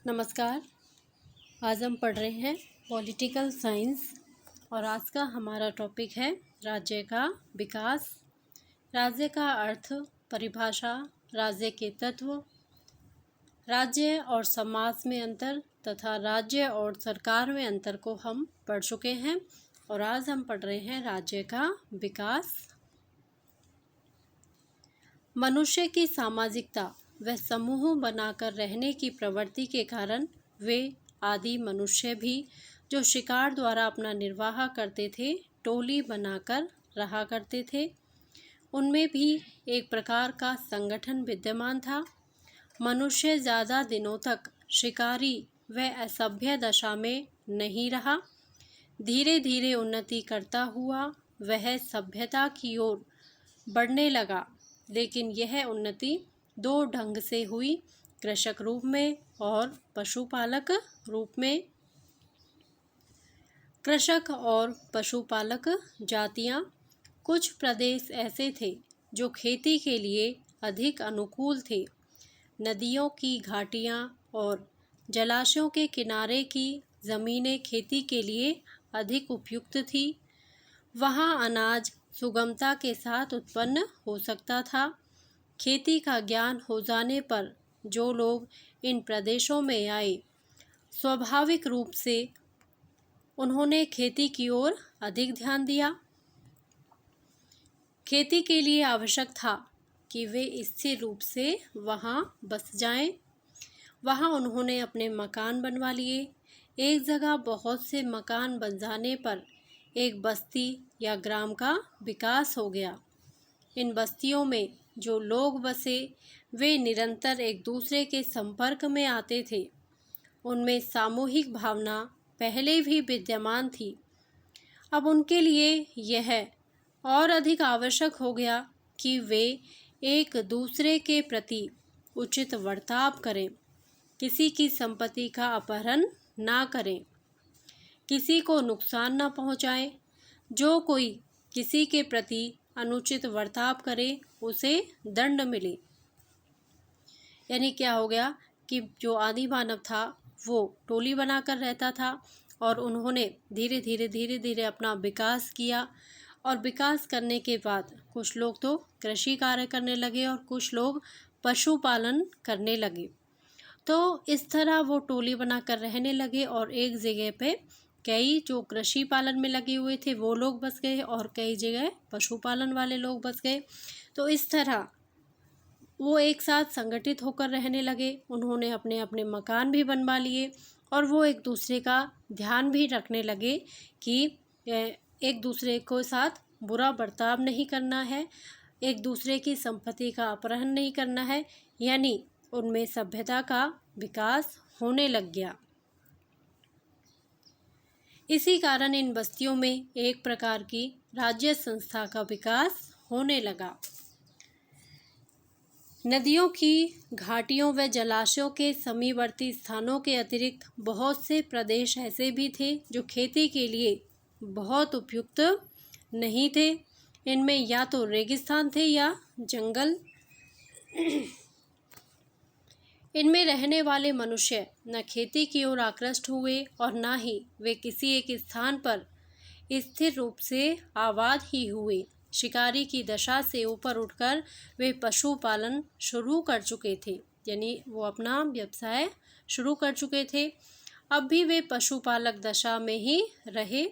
नमस्कार। आज हम पढ़ रहे हैं पॉलिटिकल साइंस और आज का हमारा टॉपिक है राज्य का विकास। राज्य का अर्थ, परिभाषा, राज्य के तत्व, राज्य और समाज में अंतर तथा राज्य और सरकार में अंतर को हम पढ़ चुके हैं और आज हम पढ़ रहे हैं राज्य का विकास। मनुष्य की सामाजिकता व समूह बनाकर रहने की प्रवृत्ति के कारण वे आदि मनुष्य भी जो शिकार द्वारा अपना निर्वाह करते थे, टोली बनाकर रहा करते थे। उनमें भी एक प्रकार का संगठन विद्यमान था। मनुष्य ज़्यादा दिनों तक शिकारी व असभ्य दशा में नहीं रहा। धीरे धीरे उन्नति करता हुआ वह सभ्यता की ओर बढ़ने लगा, लेकिन यह उन्नति दो ढंग से हुई, कृषक रूप में और पशुपालक रूप में। कृषक और पशुपालक जातियां, कुछ प्रदेश ऐसे थे जो खेती के लिए अधिक अनुकूल थे। नदियों की घाटियां और जलाशयों के किनारे की ज़मीनें खेती के लिए अधिक उपयुक्त थी। वहाँ अनाज सुगमता के साथ उत्पन्न हो सकता था। खेती का ज्ञान हो जाने पर जो लोग इन प्रदेशों में आए, स्वाभाविक रूप से उन्होंने खेती की ओर अधिक ध्यान दिया। खेती के लिए आवश्यक था कि वे स्थिर रूप से वहाँ बस जाएं। वहाँ उन्होंने अपने मकान बनवा लिए। एक जगह बहुत से मकान बन जाने पर एक बस्ती या ग्राम का विकास हो गया। इन बस्तियों में जो लोग बसे वे निरंतर एक दूसरे के संपर्क में आते थे। उनमें सामूहिक भावना पहले भी विद्यमान थी। अब उनके लिए यह और अधिक आवश्यक हो गया कि वे एक दूसरे के प्रति उचित बर्ताव करें, किसी की संपत्ति का अपहरण ना करें, किसी को नुकसान न पहुंचाएं। जो कोई किसी के प्रति अनुचित बर्ताव करे उसे दंड मिले। यानी क्या हो गया कि जो आदि मानव था वो टोली बनाकर रहता था और उन्होंने धीरे धीरे अपना विकास किया और विकास करने के बाद कुछ लोग तो कृषि कार्य करने लगे और कुछ लोग पशुपालन करने लगे। तो इस तरह वो टोली बनाकर रहने लगे और एक जगह पे कई जो कृषि पालन में लगे हुए थे वो लोग बस गए और कई जगह पशुपालन वाले लोग बस गए। तो इस तरह वो एक साथ संगठित होकर रहने लगे। उन्होंने अपने अपने मकान भी बनवा लिए और वो एक दूसरे का ध्यान भी रखने लगे कि एक दूसरे को साथ बुरा बर्ताव नहीं करना है, एक दूसरे की संपत्ति का अपहरण नहीं करना है। यानी उनमें सभ्यता का विकास होने लग गया। इसी कारण इन बस्तियों में एक प्रकार की राज्य संस्था का विकास होने लगा। नदियों की घाटियों व जलाशयों के समीपवर्ती स्थानों के अतिरिक्त बहुत से प्रदेश ऐसे भी थे जो खेती के लिए बहुत उपयुक्त नहीं थे। इनमें या तो रेगिस्तान थे या जंगल। इनमें रहने वाले मनुष्य न खेती की ओर आकृष्ट हुए और न ही वे किसी एक स्थान पर स्थिर रूप से आबाद ही हुए। शिकारी की दशा से ऊपर उठकर वे पशुपालन शुरू कर चुके थे, यानी वो अपना व्यवसाय शुरू कर चुके थे। अब भी वे पशुपालक दशा में ही रहे।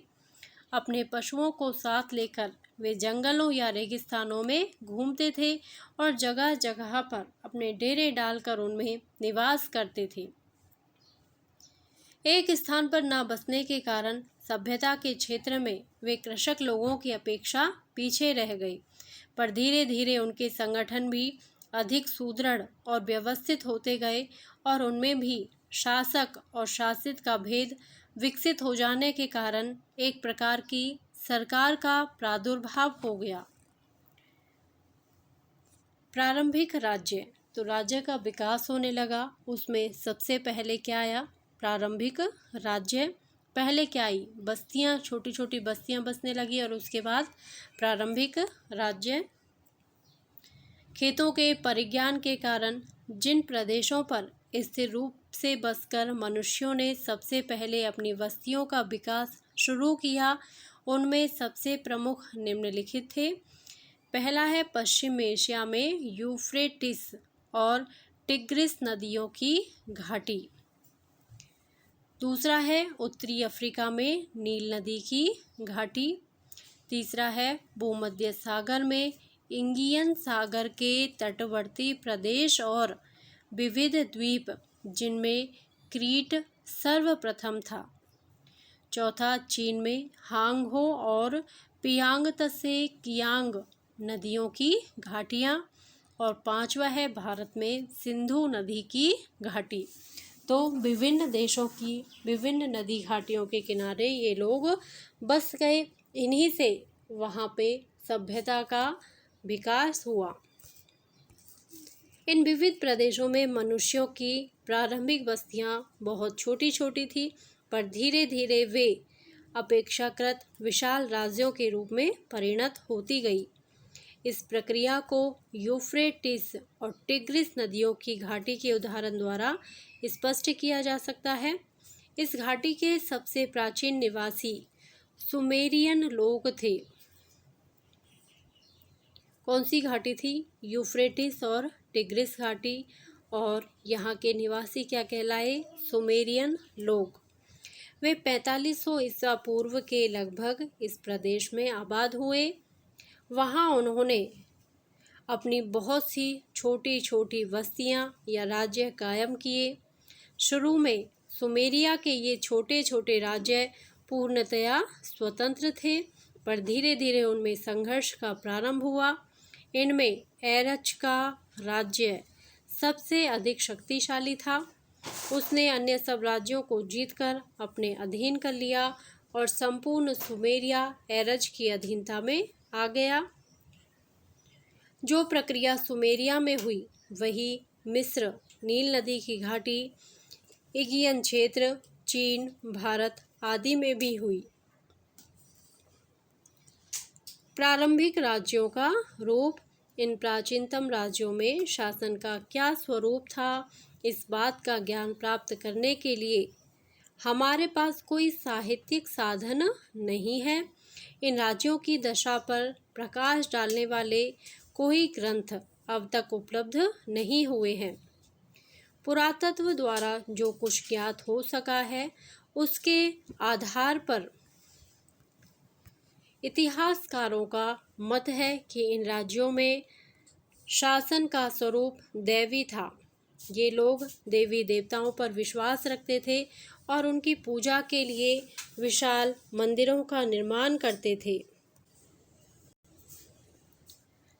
अपने पशुओं को साथ लेकर वे जंगलों या रेगिस्तानों में घूमते थे और जगह जगह पर अपने डेरे डालकर उनमें निवास करते थे। एक स्थान पर न बसने के कारण सभ्यता के क्षेत्र में वे कृषक लोगों की अपेक्षा पीछे रह गए, पर धीरे धीरे उनके संगठन भी अधिक सुदृढ़ और व्यवस्थित होते गए और उनमें भी शासक और शासित का भेद विकसित हो जाने के कारण एक प्रकार की सरकार का प्रादुर्भाव हो गया। प्रारंभिक राज्य, तो राज्य का विकास होने लगा। उसमें सबसे पहले क्या आया? प्रारंभिक राज्य। पहले क्या आई? बस्तियां, छोटी छोटी बस्तियां बसने लगी और उसके बाद प्रारंभिक राज्य। खेतों के परिज्ञान के कारण जिन प्रदेशों पर स्थिर रूप से बसकर मनुष्यों ने सबसे पहले अपनी बस्तियों का विकास शुरू किया, उनमें सबसे प्रमुख निम्नलिखित थे। पहला है पश्चिम एशिया में यूफ्रेटिस और टिग्रिस नदियों की घाटी। दूसरा है उत्तरी अफ्रीका में नील नदी की घाटी। तीसरा है भूमध्य सागर में इंडियन सागर के तटवर्ती प्रदेश और विविध द्वीप, जिनमें क्रीट सर्वप्रथम था। चौथा चीन में हांगहो और पियांग तसे कियांग नदियों की घाटियाँ। और पांचवा है भारत में सिंधु नदी की घाटी। तो विभिन्न देशों की विभिन्न नदी घाटियों के किनारे ये लोग बस गए, इन्हीं से वहाँ पे सभ्यता का विकास हुआ। इन विविध प्रदेशों में मनुष्यों की प्रारंभिक बस्तियां बहुत छोटी छोटी थी, पर धीरे धीरे वे अपेक्षाकृत विशाल राज्यों के रूप में परिणत होती गई। इस प्रक्रिया को यूफ्रेटिस और टिग्रिस नदियों की घाटी के उदाहरण द्वारा स्पष्ट किया जा सकता है। इस घाटी के सबसे प्राचीन निवासी सुमेरियन लोग थे। कौन सी घाटी थी? यूफ्रेटिस और टिग्रिस घाटी। और यहाँ के निवासी क्या कहलाए? सुमेरियन लोग। वे 4500 ईसा पूर्व के लगभग इस प्रदेश में आबाद हुए। वहाँ उन्होंने अपनी बहुत सी छोटी छोटी बस्तियाँ या राज्य कायम किए। शुरू में सुमेरिया के ये छोटे छोटे राज्य पूर्णतया स्वतंत्र थे, पर धीरे धीरे उनमें संघर्ष का प्रारंभ हुआ। इनमें एरच का राज्य सबसे अधिक शक्तिशाली था। उसने अन्य सब राज्यों को जीतकर अपने अधीन कर लिया और संपूर्ण सुमेरिया एरच की अधीनता में आ गया। जो प्रक्रिया सुमेरिया में हुई वही मिस्र, नील नदी की घाटी, इगियन क्षेत्र, चीन, भारत आदि में भी हुई। प्रारंभिक राज्यों का रूप। इन प्राचीनतम राज्यों में शासन का क्या स्वरूप था, इस बात का ज्ञान प्राप्त करने के लिए हमारे पास कोई साहित्यिक साधन नहीं है। इन राज्यों की दशा पर प्रकाश डालने वाले कोई ग्रंथ अब तक उपलब्ध नहीं हुए हैं। पुरातत्व द्वारा जो कुछ ज्ञात हो सका है, उसके आधार पर इतिहासकारों का मत है कि इन राज्यों में शासन का स्वरूप दैवी था। ये लोग देवी देवताओं पर विश्वास रखते थे और उनकी पूजा के लिए विशाल मंदिरों का निर्माण करते थे।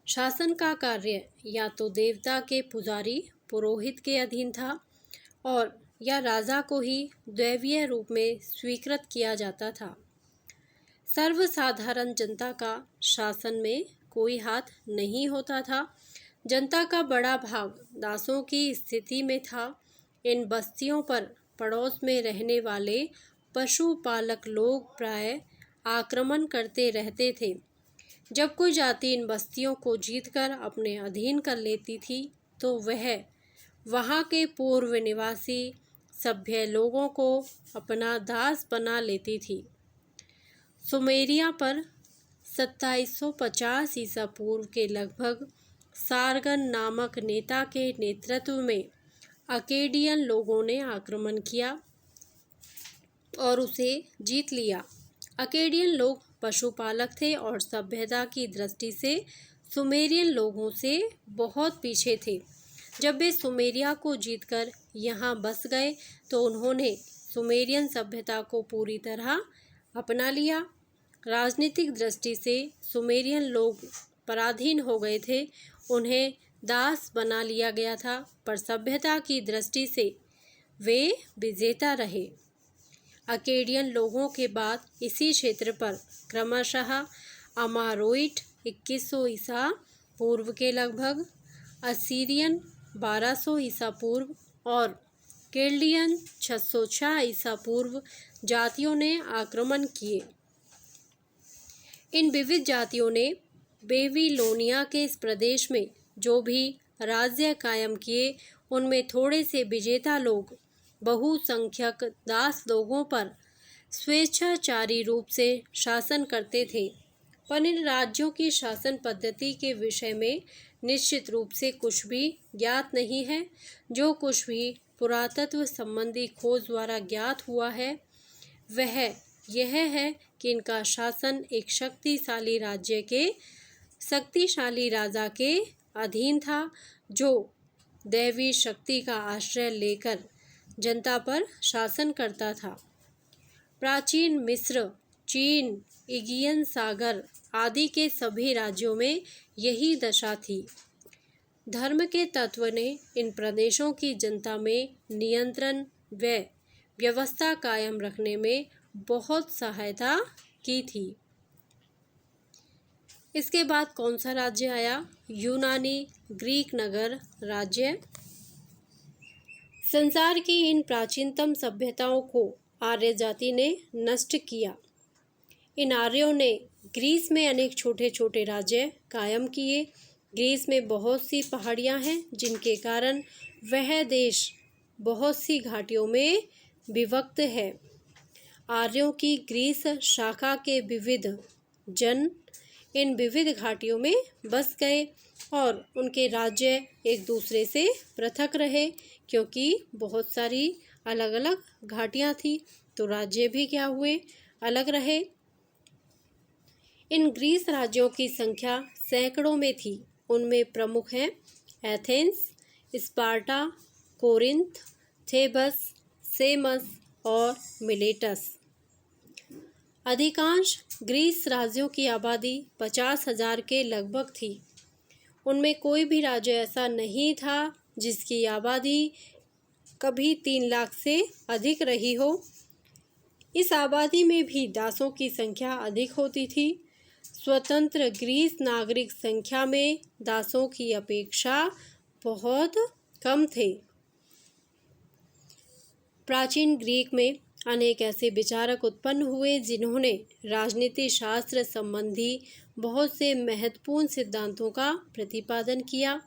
शासन का कार्य या तो देवता के पुजारी पुरोहित के अधीन था और या राजा को ही दैवीय रूप में स्वीकृत किया जाता था। सर्वसाधारण जनता का शासन में कोई हाथ नहीं होता था। जनता का बड़ा भाग दासों की स्थिति में था। इन बस्तियों पर पड़ोस में रहने वाले पशुपालक लोग प्राय आक्रमण करते रहते थे। जब कोई जाति इन बस्तियों को जीतकर अपने अधीन कर लेती थी, तो वह वहाँ के पूर्व निवासी सभ्य लोगों को अपना दास बना लेती थी। सुमेरिया पर 2750 ईसा पूर्व के लगभग सारगन नामक नेता के नेतृत्व में अकेडियन लोगों ने आक्रमण किया और उसे जीत लिया। अकेडियन लोग पशुपालक थे और सभ्यता की दृष्टि से सुमेरियन लोगों से बहुत पीछे थे। जब वे सुमेरिया को जीतकर यहाँ बस गए, तो उन्होंने सुमेरियन सभ्यता को पूरी तरह अपना लिया। राजनीतिक दृष्टि से सुमेरियन लोग पराधीन हो गए थे, उन्हें दास बना लिया गया था, पर सभ्यता की दृष्टि से वे विजेता रहे। अकेडियन लोगों के बाद इसी क्षेत्र पर क्रमशः अमारोइट 2100 ईसा पूर्व के लगभग, असीरियन 1200 ईसा पूर्व और केल्डियन 606 ईसा पूर्व जातियों ने आक्रमण किए। इन विविध जातियों ने बेबीलोनिया के इस प्रदेश में जो भी राज्य कायम किए, उनमें थोड़े से विजेता लोग बहुसंख्यक दास लोगों पर स्वेच्छाचारी रूप से शासन करते थे। पर इन राज्यों की शासन पद्धति के विषय में निश्चित रूप से कुछ भी ज्ञात नहीं है। जो कुछ भी पुरातत्व संबंधी खोज द्वारा ज्ञात हुआ है वह यह है कि इनका शासन एक शक्तिशाली राज्य के शक्तिशाली राजा के अधीन था, जो दैवी शक्ति का आश्रय लेकर जनता पर शासन करता था। प्राचीन मिस्र, चीन, एगियन सागर आदि के सभी राज्यों में यही दशा थी। धर्म के तत्व ने इन प्रदेशों की जनता में नियंत्रण व व्यवस्था कायम रखने में बहुत सहायता की थी। इसके बाद कौन सा राज्य आया? यूनानी ग्रीक नगर राज्य। संसार की इन प्राचीनतम सभ्यताओं को आर्य जाति ने नष्ट किया। इन आर्यों ने ग्रीस में अनेक छोटे छोटे राज्य कायम किए। ग्रीस में बहुत सी पहाड़ियां हैं, जिनके कारण वह देश बहुत सी घाटियों में विभक्त है। आर्यों की ग्रीस शाखा के विविध जन इन विविध घाटियों में बस गए और उनके राज्य एक दूसरे से पृथक रहे, क्योंकि बहुत सारी अलग अलग घाटियां थी, तो राज्य भी क्या हुए? अलग रहे। इन ग्रीस राज्यों की संख्या सैकड़ों में थी। उनमें प्रमुख हैं एथेंस, स्पार्टा, कोरिंथ, थेबस, सेमस और मिलेटस। अधिकांश ग्रीस राज्यों की आबादी 50,000 के लगभग थी। उनमें कोई भी राज्य ऐसा नहीं था जिसकी आबादी कभी 3 लाख से अधिक रही हो। इस आबादी में भी दासों की संख्या अधिक होती थी। स्वतंत्र ग्रीस नागरिक संख्या में दासों की अपेक्षा बहुत कम थे। प्राचीन ग्रीक में अनेक ऐसे विचारक उत्पन्न हुए जिन्होंने राजनीति शास्त्र संबंधी बहुत से महत्वपूर्ण सिद्धांतों का प्रतिपादन किया।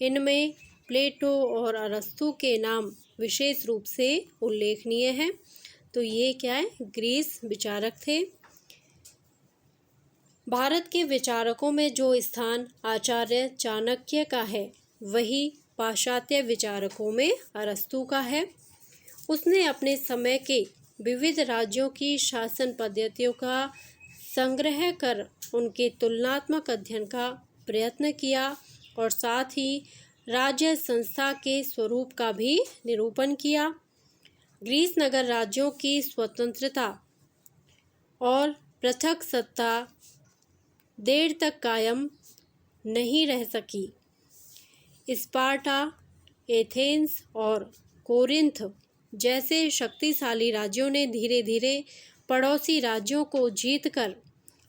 इनमें प्लेटो और अरस्तु के नाम विशेष रूप से उल्लेखनीय हैं। तो ये क्या है? ग्रीस विचारक थे। भारत के विचारकों में जो स्थान आचार्य चाणक्य का है, वही पाश्चात्य विचारकों में अरस्तु का है। उसने अपने समय के विविध राज्यों की शासन पद्धतियों का संग्रह कर उनके तुलनात्मक अध्ययन का प्रयत्न किया और साथ ही राज्य संस्था के स्वरूप का भी निरूपण किया। ग्रीस नगर राज्यों की स्वतंत्रता और पृथक सत्ता देर तक कायम नहीं रह सकी। स्पार्टा, एथेंस और कोरिंथ जैसे शक्तिशाली राज्यों ने धीरे धीरे पड़ोसी राज्यों को जीतकर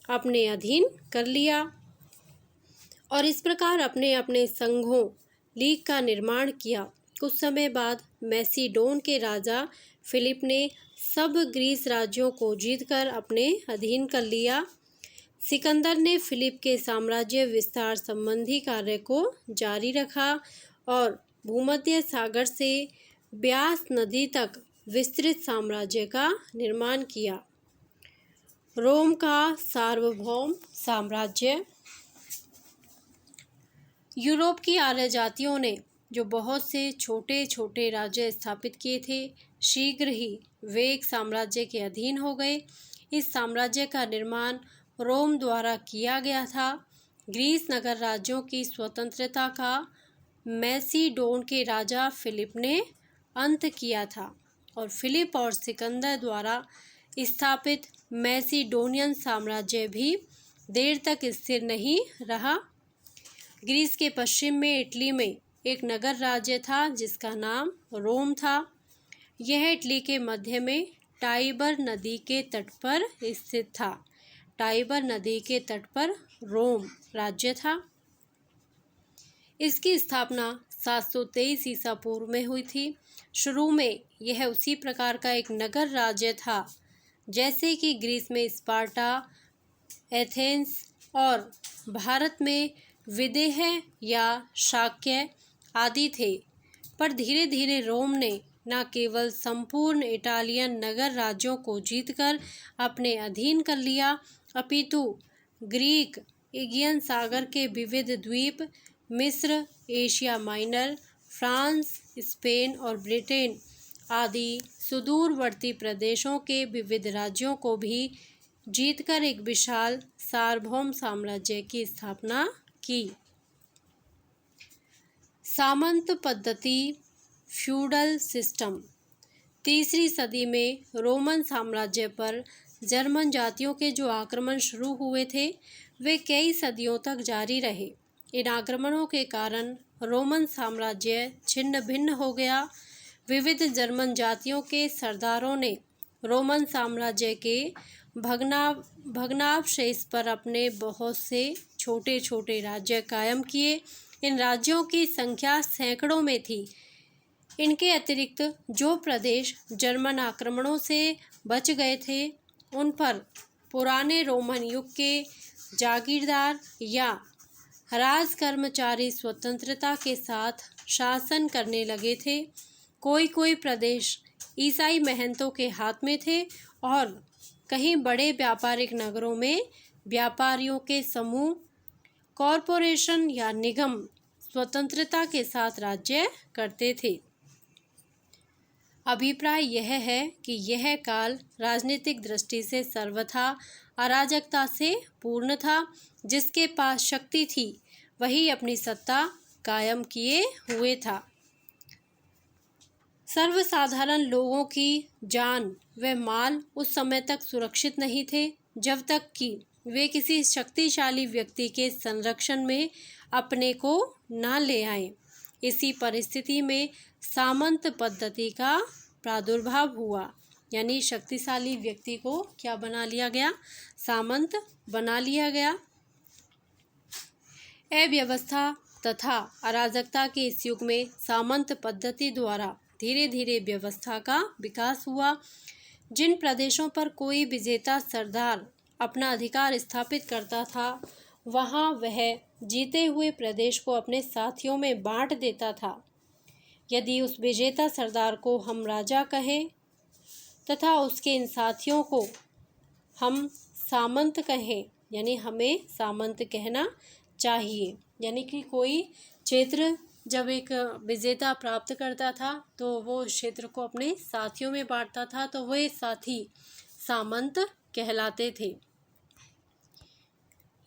अपने अधीन कर लिया और इस प्रकार अपने अपने संघों लीग का निर्माण किया। कुछ समय बाद मैसीडोन के राजा फिलिप ने सब ग्रीस राज्यों को जीतकर अपने अधीन कर लिया। सिकंदर ने फिलिप के साम्राज्य विस्तार संबंधी कार्य को जारी रखा और भूमध्य सागर से ब्यास नदी तक विस्तृत साम्राज्य का निर्माण किया। रोम का सार्वभौम साम्राज्य। यूरोप की आर्य जातियों ने जो बहुत से छोटे छोटे राज्य स्थापित किए थे, शीघ्र ही वे एक साम्राज्य के अधीन हो गए। इस साम्राज्य का निर्माण रोम द्वारा किया गया था। ग्रीस नगर राज्यों की स्वतंत्रता का मैसीडोन के राजा फिलिप ने अंत किया था और फिलिप और सिकंदर द्वारा स्थापित मैसीडोनियन साम्राज्य भी देर तक स्थिर नहीं रहा। ग्रीस के पश्चिम में इटली में एक नगर राज्य था जिसका नाम रोम था। यह इटली के मध्य में टाइबर नदी के तट पर स्थित था। टाइबर नदी के तट पर रोम राज्य था। इसकी स्थापना 723 ईसा पूर्व में हुई थी। शुरू में यह उसी प्रकार का एक नगर राज्य था जैसे कि ग्रीस में स्पार्टा, एथेंस और भारत में विदेह या शाक्य आदि थे। पर धीरे धीरे रोम ने न केवल संपूर्ण इटालियन नगर राज्यों को जीतकर अपने अधीन कर लिया, अपितु ग्रीक एगियन सागर के विविध द्वीप, मिस्र, एशिया माइनर, फ्रांस, स्पेन और ब्रिटेन आदि सुदूरवर्ती प्रदेशों के विविध राज्यों को भी जीतकर एक विशाल सार्वभौम साम्राज्य की स्थापना की। सामंत पद्धति, फ्यूडल सिस्टम। तीसरी सदी में रोमन साम्राज्य पर जर्मन जातियों के जो आक्रमण शुरू हुए थे वे कई सदियों तक जारी रहे। इन आक्रमणों के कारण रोमन साम्राज्य छिन्न भिन्न हो गया। विविध जर्मन जातियों के सरदारों ने रोमन साम्राज्य के भग्नावशेष पर अपने बहुत से छोटे छोटे राज्य कायम किए। इन राज्यों की संख्या सैकड़ों में थी। इनके अतिरिक्त जो प्रदेश जर्मन आक्रमणों से बच गए थे उन पर पुराने रोमन युग के जागीरदार या राज कर्मचारी स्वतंत्रता के साथ शासन करने लगे थे। कोई प्रदेश ईसाई महंतों के हाथ में थे और कहीं बड़े व्यापारिक नगरों में व्यापारियों के समूह, कॉरपोरेशन या निगम स्वतंत्रता के साथ राज्य करते थे। अभिप्राय यह है कि यह काल राजनीतिक दृष्टि से सर्वथा अराजकता से पूर्ण था। जिसके पास शक्ति थी वही अपनी सत्ता कायम किए हुए था। सर्वसाधारण लोगों की जान व माल उस समय तक सुरक्षित नहीं थे जब तक कि वे किसी शक्तिशाली व्यक्ति के संरक्षण में अपने को न ले आए। इसी परिस्थिति में सामंत पद्धति का प्रादुर्भाव हुआ, यानी शक्तिशाली व्यक्ति को क्या बना लिया गया? सामंत बना लिया गया। अव्यवस्था तथा अराजकता के इस युग में सामंत पद्धति द्वारा धीरे धीरे व्यवस्था का विकास हुआ। जिन प्रदेशों पर कोई विजेता सरदार अपना अधिकार स्थापित करता था वहाँ वह जीते हुए प्रदेश को अपने साथियों में बांट देता था। यदि उस विजेता सरदार को हम राजा कहें तथा उसके इन साथियों को हम सामंत कहें, यानी हमें सामंत कहना चाहिए। यानी कि कोई क्षेत्र जब एक विजेता प्राप्त करता था तो वो उस क्षेत्र को अपने साथियों में बांटता था, तो वे साथी सामंत कहलाते थे।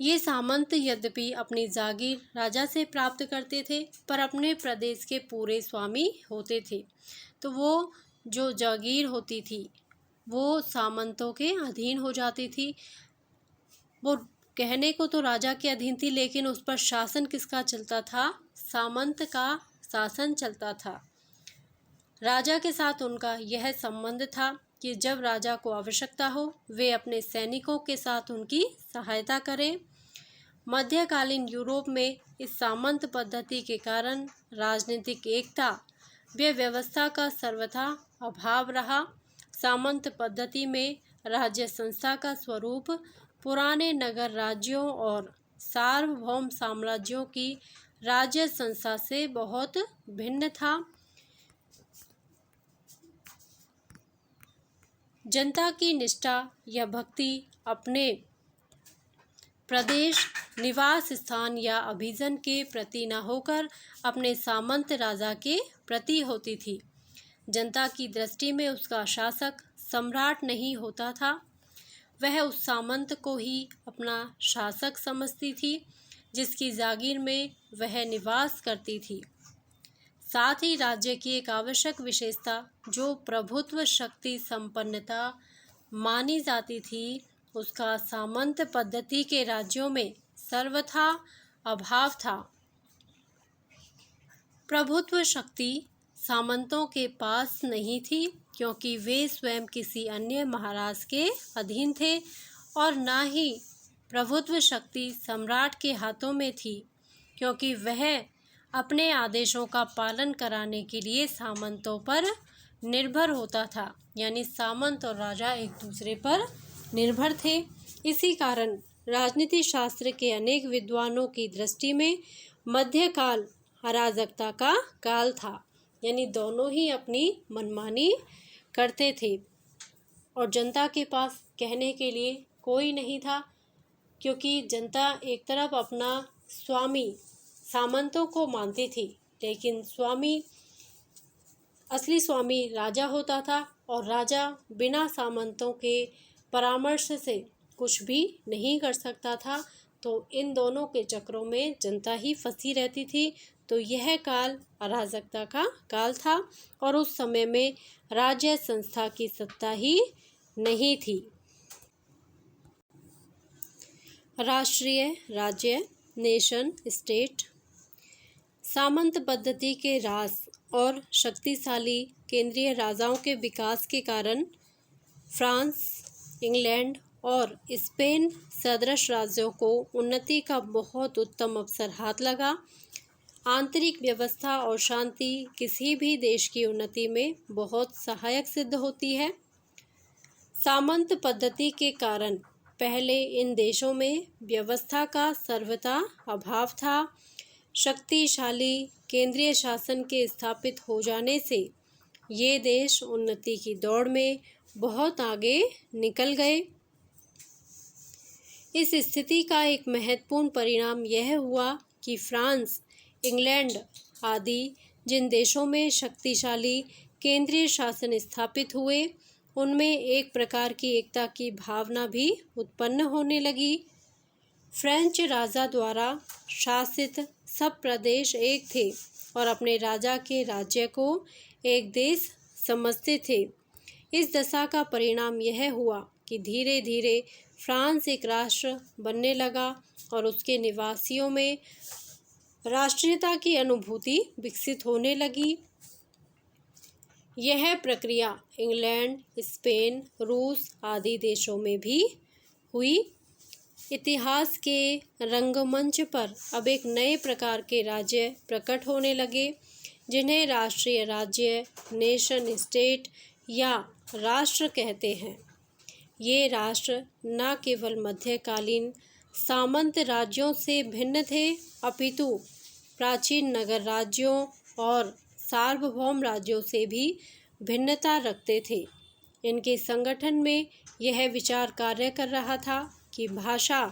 ये सामंत यद्यपि अपनी जागीर राजा से प्राप्त करते थे पर अपने प्रदेश के पूरे स्वामी होते थे। तो वो जो जागीर होती थी वो सामंतों के अधीन हो जाती थी। वो कहने को तो राजा के अधीन थी लेकिन उस पर शासन किसका चलता था? सामंत का शासन चलता था। राजा के साथ उनका यह संबंध था कि जब राजा को आवश्यकता हो वे अपने सैनिकों के साथ उनकी सहायता करें। मध्यकालीन यूरोप में इस सामंत पद्धति के कारण राजनीतिक एकता व व्यवस्था का सर्वथा अभाव रहा। सामंत पद्धति में राज्य संस्था का स्वरूप पुराने नगर राज्यों और सार्वभौम साम्राज्यों की राज्य संस्था से बहुत भिन्न था। जनता की निष्ठा या भक्ति अपने प्रदेश, निवास स्थान या अभिजन के प्रति न होकर अपने सामंत राजा के प्रति होती थी। जनता की दृष्टि में उसका शासक सम्राट नहीं होता था, वह उस सामंत को ही अपना शासक समझती थी जिसकी जागीर में वह निवास करती थी। साथ ही राज्य की एक आवश्यक विशेषता जो प्रभुत्व शक्ति संपन्नता मानी जाती थी उसका सामंत पद्धति के राज्यों में सर्वथा अभाव था। प्रभुत्व शक्ति सामंतों के पास नहीं थी क्योंकि वे स्वयं किसी अन्य महाराज के अधीन थे और न ही प्रभुत्व शक्ति सम्राट के हाथों में थी क्योंकि वह अपने आदेशों का पालन कराने के लिए सामंतों पर निर्भर होता था। यानी सामंत और राजा एक दूसरे पर निर्भर थे। इसी कारण राजनीति शास्त्र के अनेक विद्वानों की दृष्टि में मध्यकाल अराजकता का काल था। यानी दोनों ही अपनी मनमानी करते थे और जनता के पास कहने के लिए कोई नहीं था, क्योंकि जनता एक तरफ अपना स्वामी सामंतों को मानती थी, लेकिन असली स्वामी राजा होता था और राजा बिना सामंतों के परामर्श से कुछ भी नहीं कर सकता था। तो इन दोनों के चक्रों में जनता ही फंसी रहती थी। तो यह काल अराजकता का काल था और उस समय में राज्य संस्था की सत्ता ही नहीं थी। राष्ट्रीय राज्य नेशन स्टेट। सामंत पद्धति के राज और शक्तिशाली केंद्रीय राजाओं के विकास के कारण फ्रांस, इंग्लैंड और स्पेन सदृश राज्यों को उन्नति का बहुत उत्तम अवसर हाथ लगा। आंतरिक व्यवस्था और शांति किसी भी देश की उन्नति में बहुत सहायक सिद्ध होती है। सामंत पद्धति के कारण पहले इन देशों में व्यवस्था का सर्वथा अभाव था। शक्तिशाली केंद्रीय शासन के स्थापित हो जाने से ये देश उन्नति की दौड़ में बहुत आगे निकल गए। इस स्थिति का एक महत्वपूर्ण परिणाम यह हुआ कि फ्रांस, इंग्लैंड आदि जिन देशों में शक्तिशाली केंद्रीय शासन स्थापित हुए, उनमें एक प्रकार की एकता की भावना भी उत्पन्न होने लगी। फ्रेंच राजा द्वारा शासित सब प्रदेश एक थे और अपने राजा के राज्य को एक देश समझते थे। इस दशा का परिणाम यह हुआ कि धीरे धीरे फ्रांस एक राष्ट्र बनने लगा और उसके निवासियों में राष्ट्रीयता की अनुभूति विकसित होने लगी। यह प्रक्रिया इंग्लैंड, स्पेन, रूस आदि देशों में भी हुई। इतिहास के रंगमंच पर अब एक नए प्रकार के राज्य प्रकट होने लगे, जिन्हें राष्ट्रीय राज्य नेशन स्टेट या राष्ट्र कहते हैं। ये राष्ट्र न केवल मध्यकालीन सामंत राज्यों से भिन्न थे, अपितु प्राचीन नगर राज्यों और सार्वभौम राज्यों से भी भिन्नता रखते थे। इनके संगठन में यह विचार कार्य कर रहा था कि भाषा,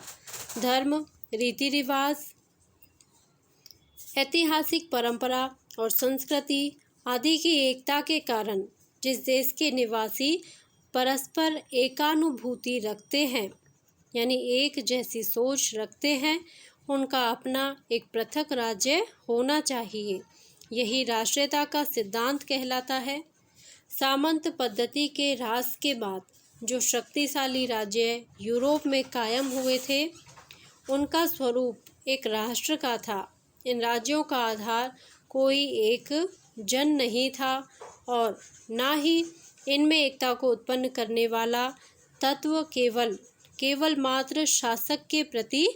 धर्म, रीति रिवाज, ऐतिहासिक परंपरा और संस्कृति आदि की एकता के कारण जिस देश के निवासी परस्पर एकानुभूति रखते हैं, यानी एक जैसी सोच रखते हैं, उनका अपना एक पृथक राज्य होना चाहिए। यही राष्ट्रीयता का सिद्धांत कहलाता है। सामंत पद्धति के ह्रास के बाद जो शक्तिशाली राज्य यूरोप में कायम हुए थे, उनका स्वरूप एक राष्ट्र का था। इन राज्यों का आधार कोई एक जन नहीं था और न ही इनमें एकता को उत्पन्न करने वाला तत्व केवल मात्र शासक के प्रति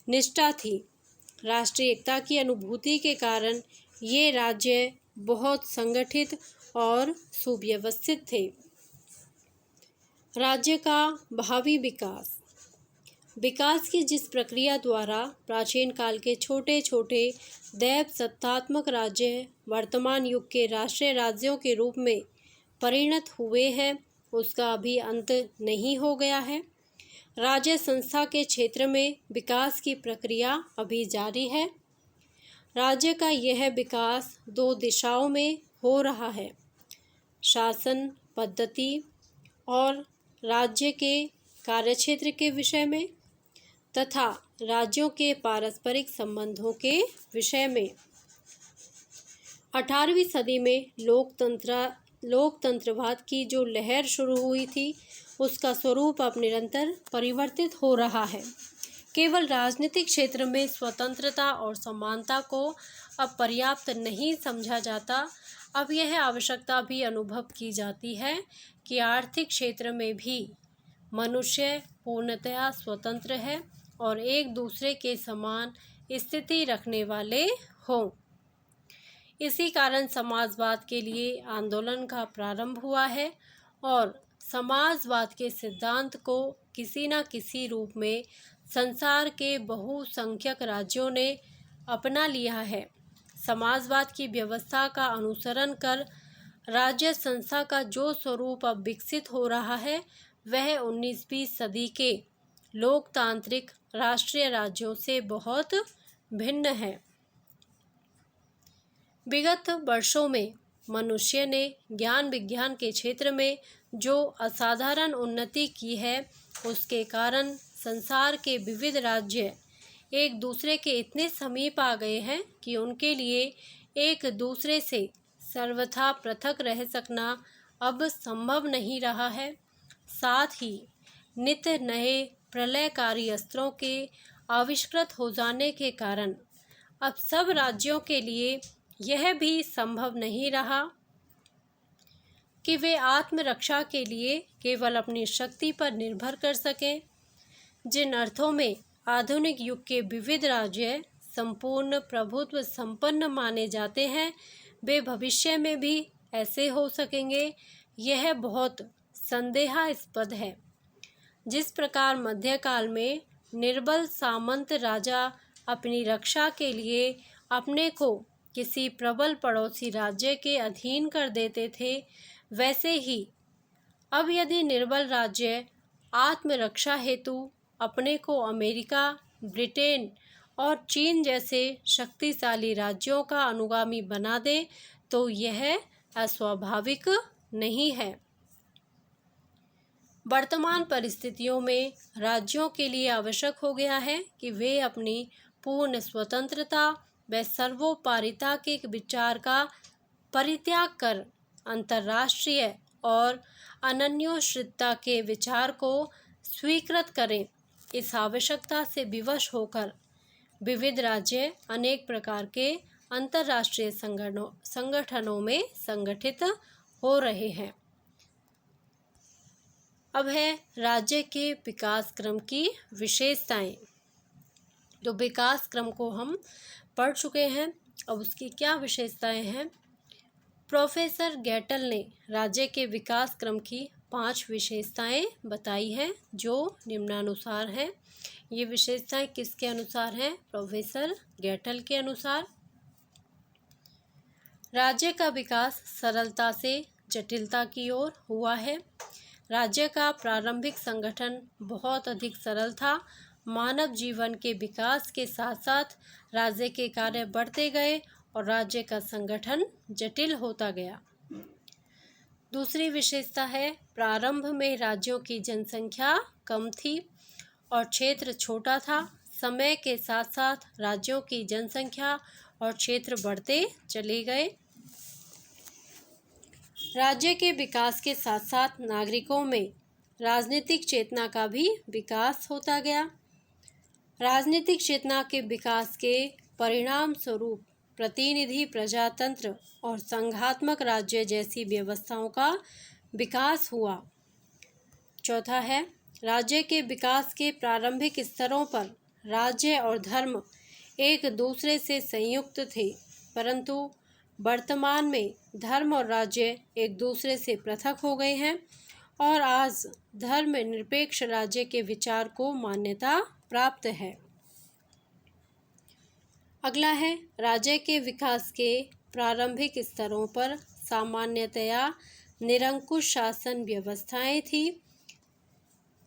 निष्ठा थी। राष्ट्रीय एकता की अनुभूति के कारण ये राज्य बहुत संगठित और सुव्यवस्थित थे। राज्य का भावी विकास की जिस प्रक्रिया द्वारा प्राचीन काल के छोटे छोटे दैव सत्तात्मक राज्य वर्तमान युग के राष्ट्रीय राज्यों के रूप में परिणत हुए हैं, उसका अभी अंत नहीं हो गया है। राज्य संस्था के क्षेत्र में विकास की प्रक्रिया अभी जारी है। राज्य का यह विकास दो दिशाओं में हो रहा है: शासन पद्धति और राज्य के कार्यक्षेत्र के विषय में तथा राज्यों के पारस्परिक संबंधों के विषय में। 18वीं सदी में लोकतंत्रवाद की जो लहर शुरू हुई थी, उसका स्वरूप अब निरंतर परिवर्तित हो रहा है। केवल राजनीतिक क्षेत्र में स्वतंत्रता और समानता को अब पर्याप्त नहीं समझा जाता। अब यह आवश्यकता भी अनुभव की जाती है कि आर्थिक क्षेत्र में भी मनुष्य पूर्णतया स्वतंत्र है और एक दूसरे के समान स्थिति रखने वाले हों। इसी कारण समाजवाद के लिए आंदोलन का प्रारंभ हुआ है और समाजवाद के सिद्धांत को किसी न किसी रूप में संसार के बहुसंख्यक राज्यों ने अपना लिया है। समाजवाद की व्यवस्था का अनुसरण कर राज्य संस्था का जो स्वरूप अब विकसित हो रहा है वह 19वीं सदी के लोकतांत्रिक राष्ट्रीय राज्यों से बहुत भिन्न है। विगत वर्षों में मनुष्य ने ज्ञान विज्ञान के क्षेत्र में जो असाधारण उन्नति की है उसके कारण संसार के विविध राज्य एक दूसरे के इतने समीप आ गए हैं कि उनके लिए एक दूसरे से सर्वथा पृथक रह सकना अब संभव नहीं रहा है। साथ ही नित्य नए प्रलयकारी अस्त्रों के आविष्कृत हो जाने के कारण अब सब राज्यों के लिए यह भी संभव नहीं रहा कि वे आत्मरक्षा के लिए केवल अपनी शक्ति पर निर्भर कर सकें। जिन अर्थों में आधुनिक युग के विविध राज्य संपूर्ण प्रभुत्व संपन्न माने जाते हैं वे भविष्य में भी ऐसे हो सकेंगे, यह बहुत संदेहास्पद है। जिस प्रकार मध्यकाल में निर्बल सामंत राजा अपनी रक्षा के लिए अपने को किसी प्रबल पड़ोसी राज्य के अधीन कर देते थे, वैसे ही अब यदि निर्बल राज्य आत्मरक्षा हेतु अपने को अमेरिका, ब्रिटेन और चीन जैसे शक्तिशाली राज्यों का अनुगामी बना दे तो यह अस्वाभाविक नहीं है। वर्तमान परिस्थितियों में राज्यों के लिए आवश्यक हो गया है कि वे अपनी पूर्ण स्वतंत्रता व सर्वोपरिता के विचार का परित्याग कर अंतर्राष्ट्रीय और अनन्योश्रितता के विचार को स्वीकृत करें। इस आवश्यकता से विवश होकर विविध राज्य अनेक प्रकार के अंतर्राष्ट्रीय संगठनों में संगठित हो रहे हैं। अब है राज्य के विकास क्रम की विशेषताएं। तो विकास क्रम को हम पढ़ चुके हैं, अब उसकी क्या विशेषताएं हैं। प्रोफेसर गैटल ने राज्य के विकास क्रम की 5 विशेषताएं बताई हैं जो निम्नानुसार हैं। ये विशेषताएं किसके अनुसार हैं? प्रोफेसर गैटल के अनुसार। राज्य का विकास सरलता से जटिलता की ओर हुआ है। राज्य का प्रारंभिक संगठन बहुत अधिक सरल था। मानव जीवन के विकास के साथ साथ राज्य के कार्य बढ़ते गए और राज्य का संगठन जटिल होता गया। दूसरी विशेषता है प्रारंभ में राज्यों की जनसंख्या कम थी और क्षेत्र छोटा था। समय के साथ साथ राज्यों की जनसंख्या और क्षेत्र बढ़ते चले गए। राज्य के विकास के साथ साथ नागरिकों में राजनीतिक चेतना का भी विकास होता गया। राजनीतिक चेतना के विकास के परिणाम स्वरूप प्रतिनिधि प्रजातंत्र और संघात्मक राज्य जैसी व्यवस्थाओं का विकास हुआ। चौथा है राज्य के विकास के प्रारंभिक स्तरों पर राज्य और धर्म एक दूसरे से संयुक्त थे, परंतु वर्तमान में धर्म और राज्य एक दूसरे से पृथक हो गए हैं और आज धर्म निरपेक्ष राज्य के विचार को मान्यता प्राप्त है। अगला है राज्य के विकास के प्रारंभिक स्तरों पर सामान्यतया निरंकुश शासन व्यवस्थाएं थी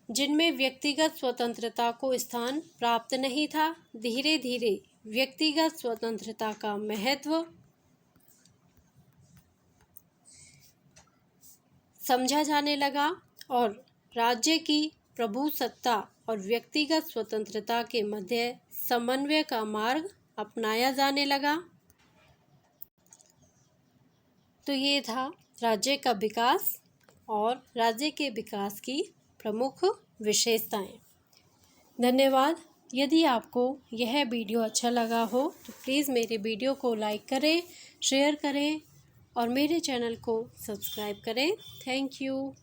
जिनमें व्यक्तिगत स्वतंत्रता को स्थान प्राप्त नहीं था। धीरे धीरे व्यक्तिगत स्वतंत्रता का महत्व समझा जाने लगा और राज्य की प्रभुसत्ता और व्यक्तिगत स्वतंत्रता के मध्य समन्वय का मार्ग अपनाया जाने लगा। तो ये था राज्य का विकास और राज्य के विकास की प्रमुख विशेषताएं। धन्यवाद। यदि आपको यह वीडियो अच्छा लगा हो तो प्लीज़ मेरे वीडियो को लाइक करें, शेयर करें और मेरे चैनल को सब्सक्राइब करें। Thank you.